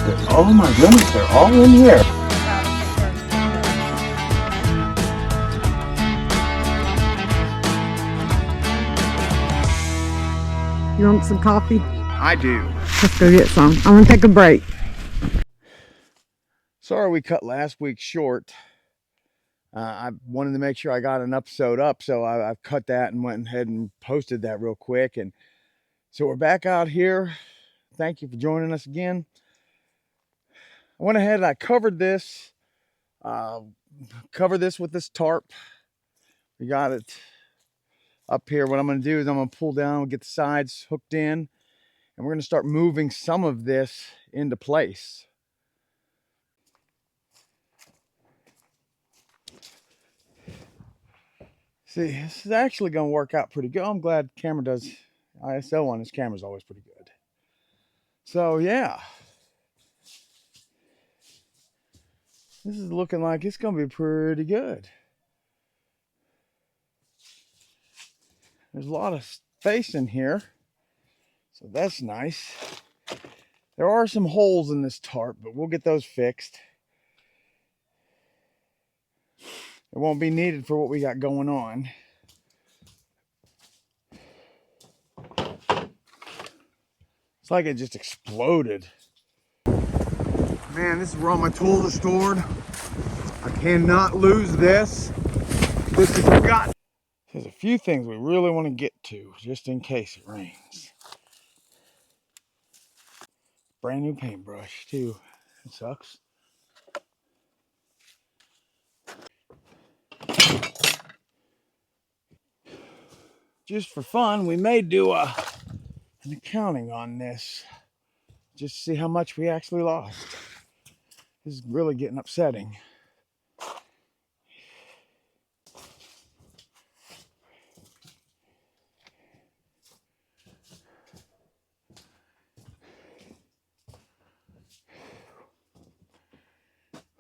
Oh my goodness, they're all in here. You want some coffee? I do. Let's go get some. I'm gonna take a break. Sorry we cut last week short. I wanted to make sure I got an episode up, so I've cut that and went ahead and posted that real quick. And so we're back out here. Thank you for joining us again. I went ahead and I covered this. With this tarp. We got it up here. What I'm going to do is I'm going to pull down, get the sides hooked in, and we're going to start moving some of this into place. See, this is actually going to work out pretty good. I'm glad the camera does ISO on this camera is always pretty good. So yeah, this is looking like it's going to be pretty good. There's a lot of space in here, so that's nice. There are some holes in this tarp, but we'll get those fixed. It won't be needed for what we got going on. It's like it just exploded. Man, this is where all my tools are stored. I cannot lose this. This is got. There's a few things we really want to get to just in case it rains. Brand new paintbrush too. It sucks. Just for fun, we may do an accounting on this. Just to see how much we actually lost. This is really getting upsetting.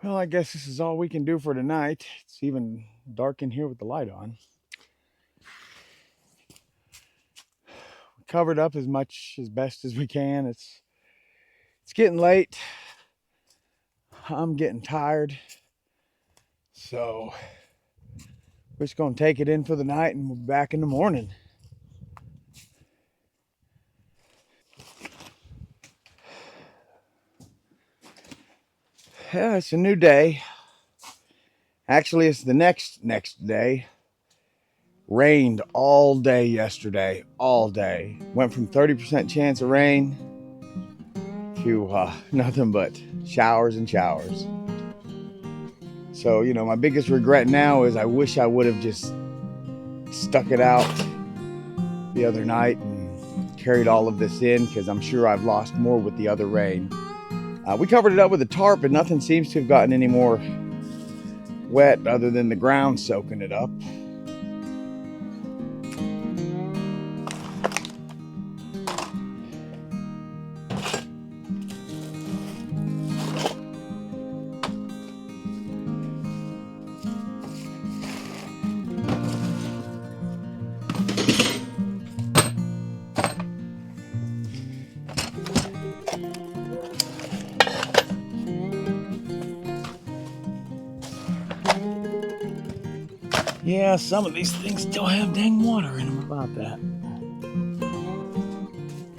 Well, I guess this is all we can do for tonight. It's even dark in here with the light on. We covered up as best as we can. It's getting late. I'm getting tired. So we're just gonna take it in for the night and we'll be back in the morning. Yeah, it's a new day. Actually, it's the next day. Rained all day yesterday, all day. Went from 30% chance of rain to nothing but showers and showers. So, you know, my biggest regret now is I wish I would have just stuck it out the other night and carried all of this in, because I'm sure I've lost more with the other rain. We covered it up with a tarp, and nothing seems to have gotten any more wet other than the ground soaking it up. Yeah, some of these things still have dang water in them about that.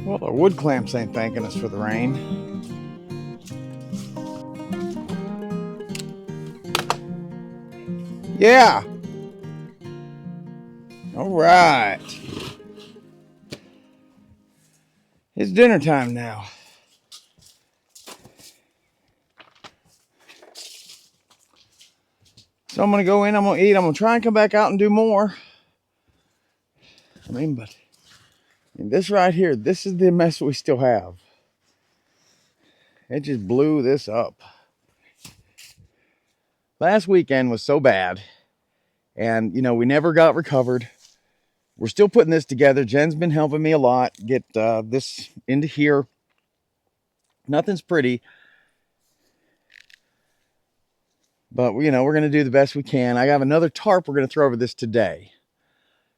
Well, our wood clamps ain't thanking us for the rain. Yeah. All right. It's dinner time now. So I'm going to go in, I'm going to eat, I'm going to try and come back out and do more. But this right here, this is the mess we still have. It just blew this up. Last weekend was so bad. And, you know, we never got recovered. We're still putting this together. Jen's been helping me a lot get this into here. Nothing's pretty. But, you know, we're going to do the best we can. I have another tarp we're going to throw over this today.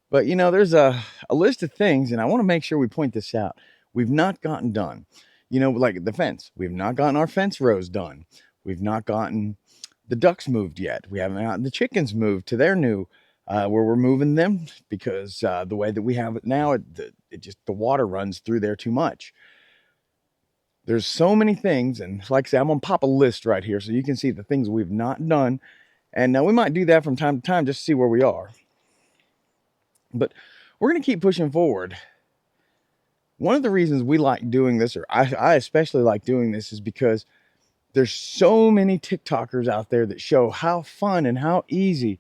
But, you know, there's a list of things, and I want to make sure we point this out, we've not gotten done. You know, like the fence. We've not gotten our fence rows done. We've not gotten the ducks moved yet. We haven't gotten the chickens moved to their new, where we're moving them because the way that we have it now, it just, the water runs through there too much. There's so many things, and like I said, I'm gonna pop a list right here so you can see the things we've not done. And now we might do that from time to time just to see where we are. But we're gonna keep pushing forward. One of the reasons we like doing this, or I especially like doing this, is because there's so many TikTokers out there that show how fun and how easy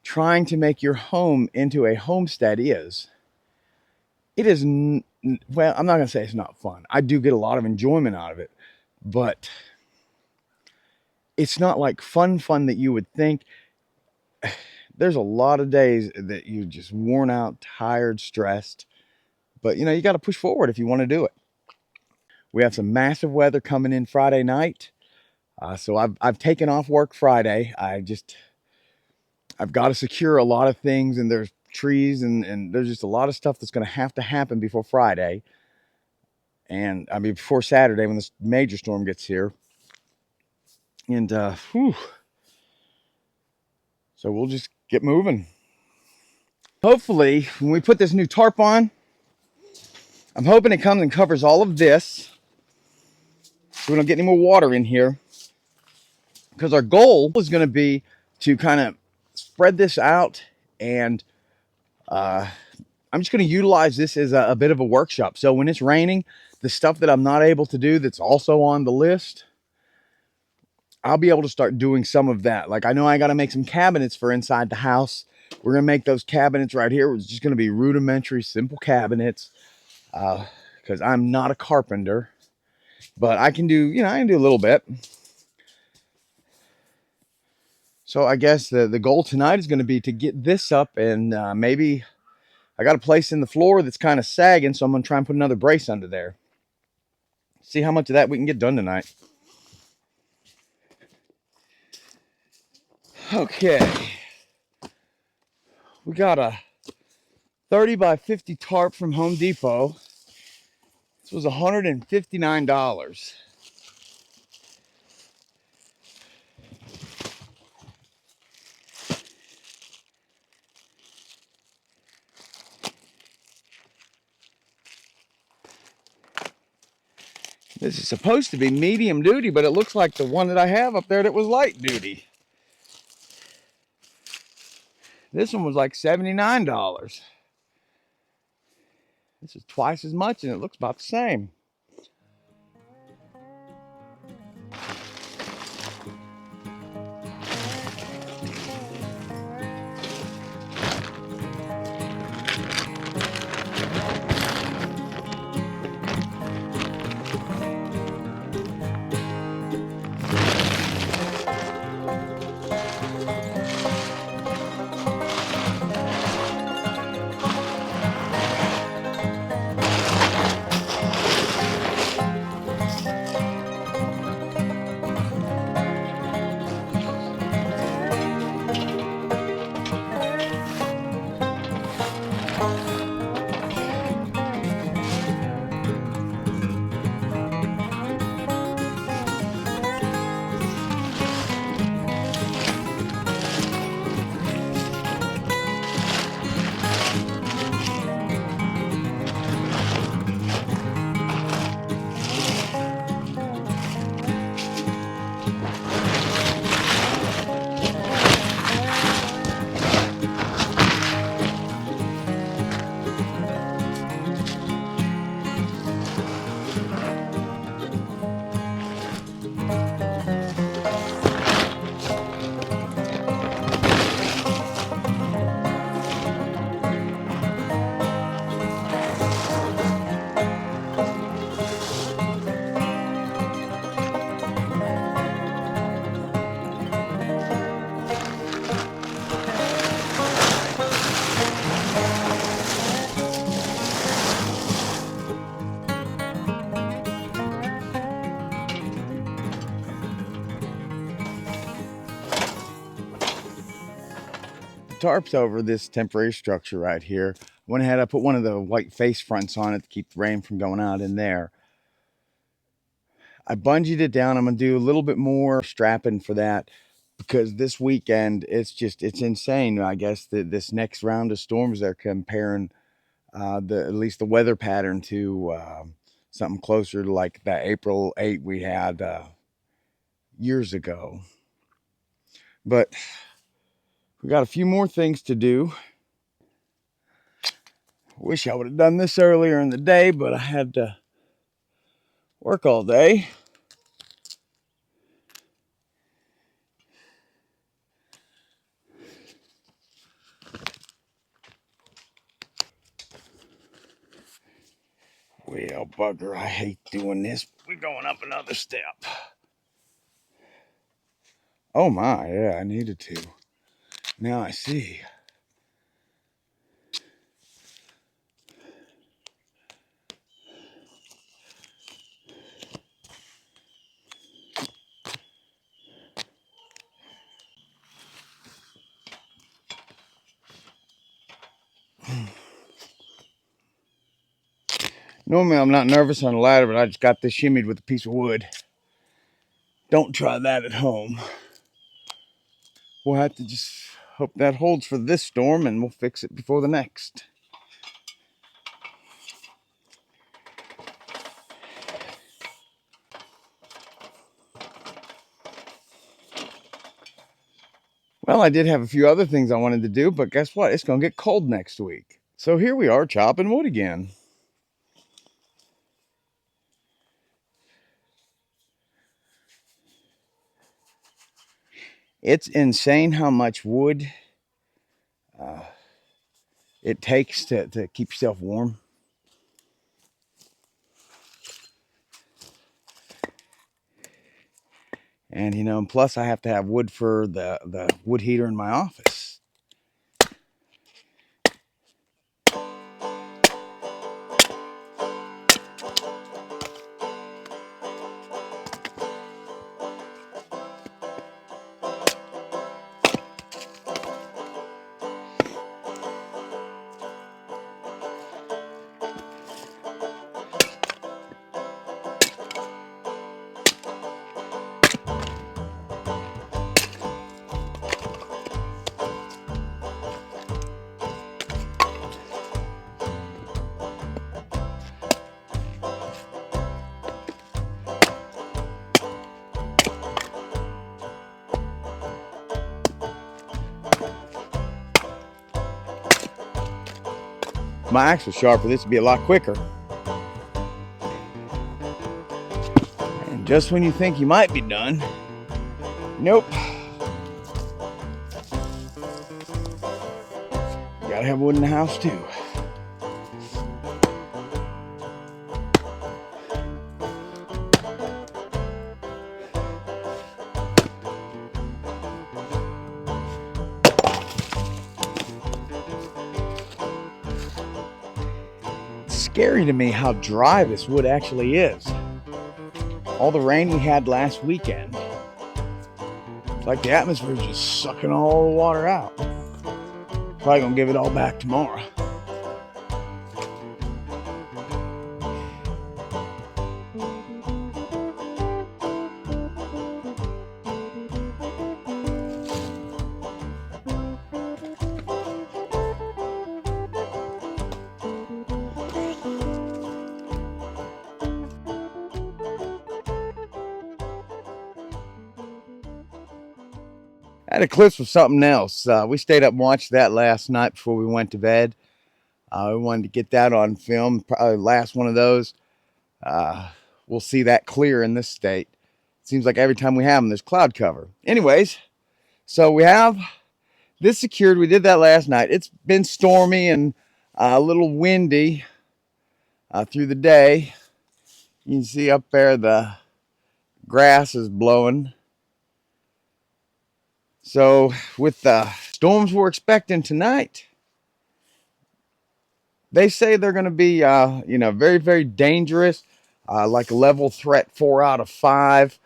trying to make your home into a homestead is. It is, well, I'm not gonna say it's not fun. I do get a lot of enjoyment out of it, but it's not like fun that you would think. There's a lot of days that you're just worn out, tired, stressed, but you know, you got to push forward if you want to do it. We have some massive weather coming in Friday night. So I've taken off work Friday. I've got to secure a lot of things, and there's trees and there's just a lot of stuff that's going to happen before Friday. And I mean, before Saturday when this major storm gets here. And, so we'll just get moving. Hopefully, when we put this new tarp on, I'm hoping it comes and covers all of this so we don't get any more water in here. Because our goal is going to be to kind of spread this out, and I'm just going to utilize this as a bit of a workshop. So when it's raining, the stuff that I'm not able to do that's also on the list, I'll be able to start doing some of that. Like I know I got to make some cabinets for inside the house. We're going to make those cabinets right here. It's just going to be rudimentary, simple cabinets. Because I'm not a carpenter, but I can do, you know, I can do a little bit. So I guess the goal tonight is going to be to get this up, and maybe I got a place in the floor that's kind of sagging, so I'm going to try and put another brace under there. See how much of that we can get done tonight. Okay. We got a 30 by 50 tarp from Home Depot. This was $159. This is supposed to be medium duty, but it looks like the one that I have up there that was light duty. This one was like $79. This is twice as much, and it looks about the same. Tarps over this temporary structure right here. Went ahead, I put one of the white face fronts on it to keep the rain from going out in there. I bungeed it down. I'm going to do a little bit more strapping for that because this weekend it's insane. I guess that this next round of storms, they're comparing at least the weather pattern to something closer to like that April 8 we had years ago. But we got a few more things to do. Wish I would have done this earlier in the day, but I had to work all day. Well, bugger, I hate doing this. We're going up another step. Oh my, yeah, I needed to. Now I see. Normally I'm not nervous on a ladder, but I just got this shimmied with a piece of wood. Don't try that at home. We'll have to just hope that holds for this storm and we'll fix it before the next. Well, I did have a few other things I wanted to do, but guess what? It's going to get cold next week. So here we are chopping wood again. It's insane how much wood it takes to keep yourself warm. And, you know, and plus I have to have wood for the wood heater in my office. My axe was sharper. This would be a lot quicker. And just when you think you might be done, nope. You gotta have wood in the house too. It's scary to me how dry this wood actually is. All the rain we had last weekend, it's like the atmosphere is just sucking all the water out. Probably gonna give it all back tomorrow. I had a clip of something else. We stayed up and watched that last night before we went to bed. We wanted to get that on film. Probably last one of those. We'll see that clear in this state. Seems like every time we have them, there's cloud cover. Anyways, so we have this secured. We did that last night. It's been stormy and a little windy through the day. You can see up there the grass is blowing. So with the storms we're expecting tonight, they say they're going to be, very, very dangerous, like a level threat 4 out of 5.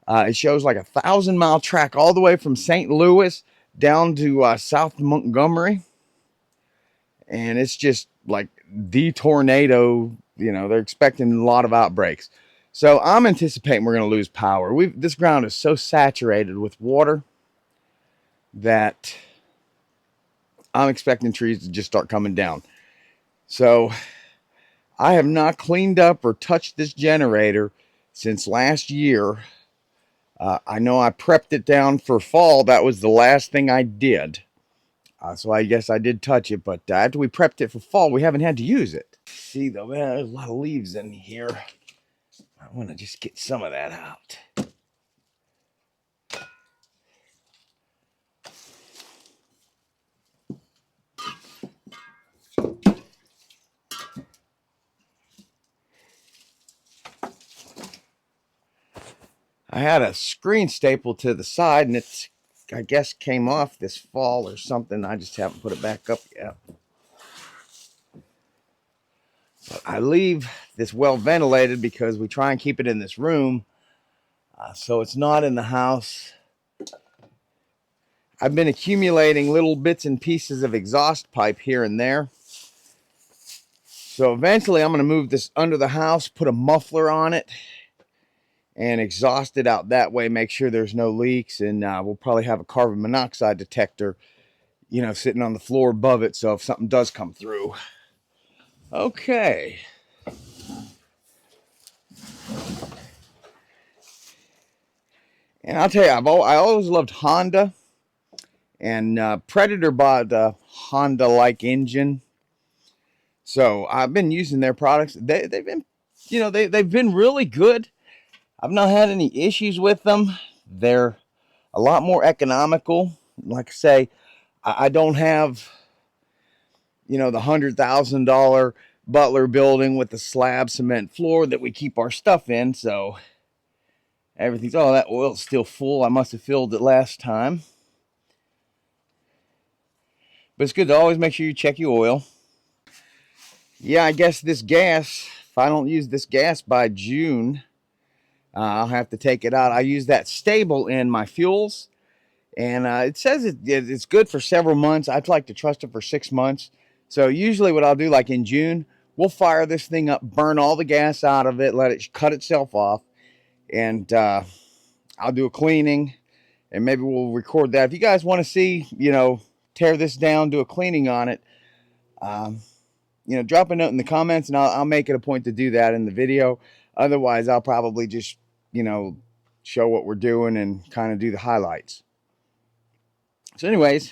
It shows like 1,000-mile track all the way from St. Louis down to South Montgomery. And it's just like the tornado, they're expecting a lot of outbreaks. So I'm anticipating we're going to lose power. This ground is so saturated with water that I'm expecting trees to just start coming down. So I have not cleaned up or touched this generator since last year. I know I prepped it down for fall. That was the last thing I did. So I guess I did touch it, but after we prepped it for fall, we haven't had to use it. See, though, man, there's a lot of leaves in here. I want to just get some of that out. I had a screen staple to the side, and it's, I guess, came off this fall or something. I just haven't put it back up yet. But I leave this well ventilated because we try and keep it in this room, so it's not in the house. I've been accumulating little bits and pieces of exhaust pipe here and there. So eventually I'm going to move this under the house, put a muffler on it, and exhaust it out that way, make sure there's no leaks, and we'll probably have a carbon monoxide detector, you know, sitting on the floor above it, so if something does come through. Okay. And I'll tell you, I always loved Honda, and Predator bought a Honda-like engine, so I've been using their products. They've been, you know, they've been really good. I've not had any issues with them. They're a lot more economical. Like I say, I don't have, you know, the $100,000 Butler building with the slab cement floor that we keep our stuff in. So everything's, oh, that oil's still full. I must have filled it last time. But it's good to always make sure you check your oil. Yeah, I guess this gas, if I don't use this gas by June, I'll have to take it out. I use that stable in my fuels, and it says it's good for several months. I'd like to trust it for 6 months. So usually what I'll do, like in June, we'll fire this thing up, burn all the gas out of it, let it cut itself off, and I'll do a cleaning, and maybe we'll record that. If you guys want to see, you know, tear this down, do a cleaning on it, you know, drop a note in the comments, and I'll make it a point to do that in the video. Otherwise, I'll probably just, you know, show what we're doing and kind of do the highlights. So anyways,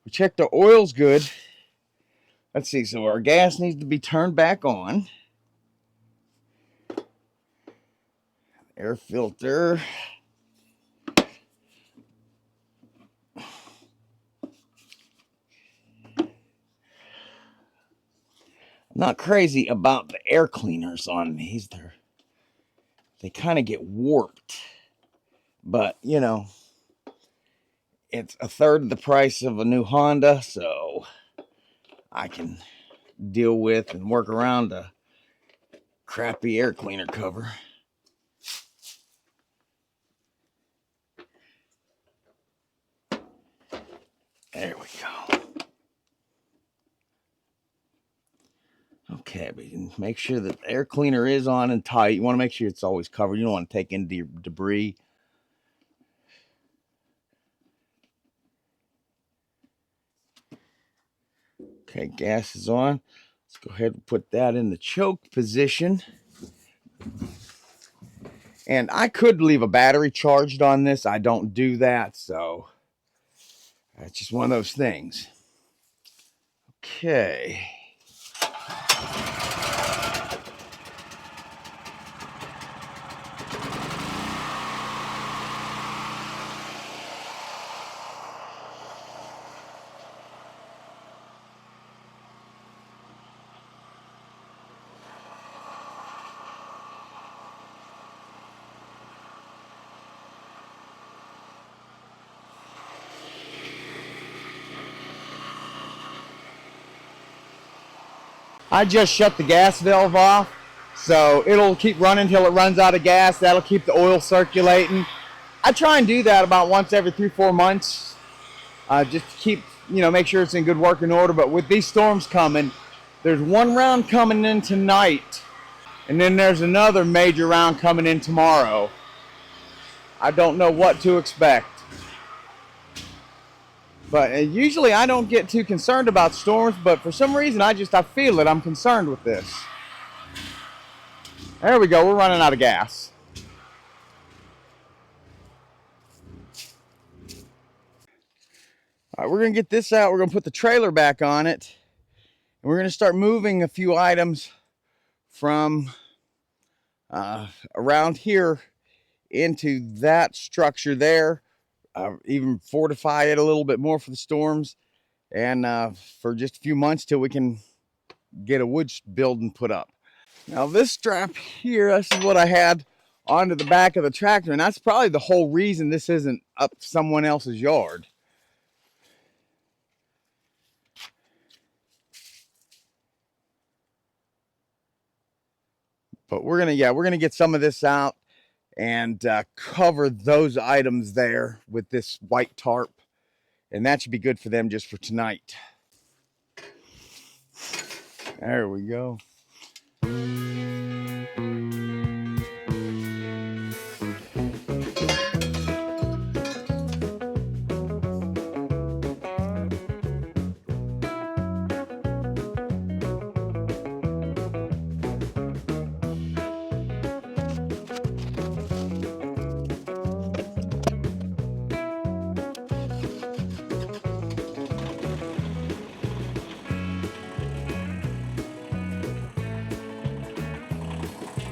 we checked the oil's good. Let's see, so our gas needs to be turned back on. Air filter. I'm not crazy about the air cleaners on these. They kind of get warped. But, you know, it's a third of the price of a new Honda, so I can deal with and work around a crappy air cleaner cover. There we go. Okay, but you can make sure that the air cleaner is on and tight. You want to make sure it's always covered. You don't want to take in debris. Okay, gas is on. Let's go ahead and put that in the choke position. And I could leave a battery charged on this. I don't do that, so that's just one of those things. Okay. I just shut the gas valve off, so it'll keep running until it runs out of gas. That'll keep the oil circulating. I try and do that about once every 3-4 months, just to keep, you know, make sure it's in good working order. But with these storms coming, there's one round coming in tonight And then there's another major round coming in tomorrow. I don't know what to expect. But usually I don't get too concerned about storms, but for some reason I feel it. I'm concerned with this. There we go, we're running out of gas. All right, we're gonna get this out. We're gonna put the trailer back on it. And we're gonna start moving a few items from around here into that structure there. Even fortify it a little bit more for the storms. And for just a few months till we can get a wood building put up. Now this strap here, this is what I had onto the back of the tractor, and that's probably the whole reason this isn't up someone else's yard. But we're gonna get some of this out and cover those items there with this white tarp, and that should be good for them just for tonight. There we go.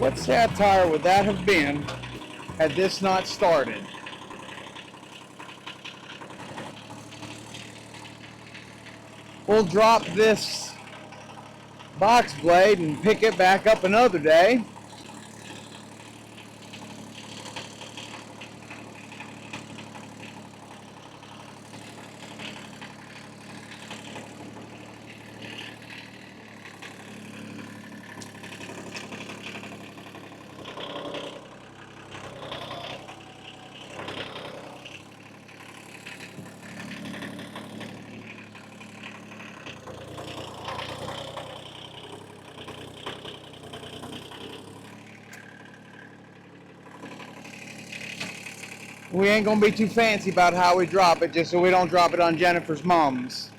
What satire would that have been had this not started? We'll drop this box blade and pick it back up another day. We ain't gonna be too fancy about how we drop it, just so we don't drop it on Jennifer's mums.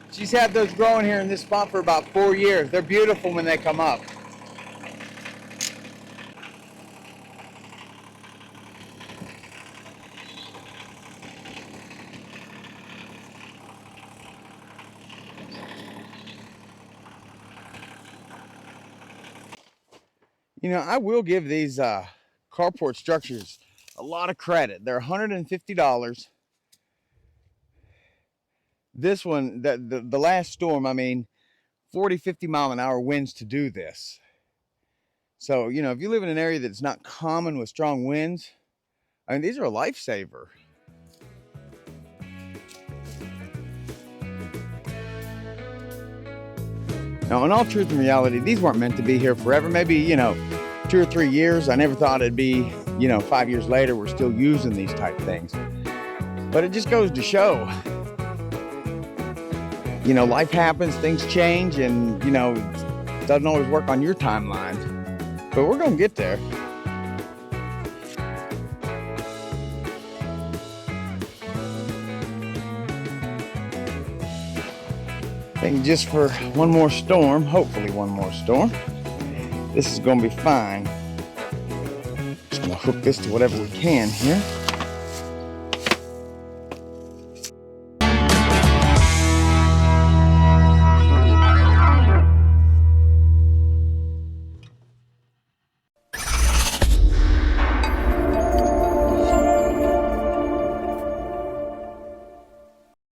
She's had those growing here in this spot for about 4 years. They're beautiful when they come up. You know, I will give these carport structures a lot of credit. They're $150. This one, the last storm, I mean, 40, 50 mile an hour winds to do this. So, you know, if you live in an area that's not common with strong winds, I mean, these are a lifesaver. Now, in all truth and reality, these weren't meant to be here forever. Maybe, you know, 2 or 3 years. I never thought it'd be, you know, 5 years later, we're still using these type things. But it just goes to show, you know, life happens, things change, and, you know, it doesn't always work on your timeline. But we're going to get there. I think just for one more storm, hopefully one more storm, this is going to be fine. Just going to hook this to whatever we can here.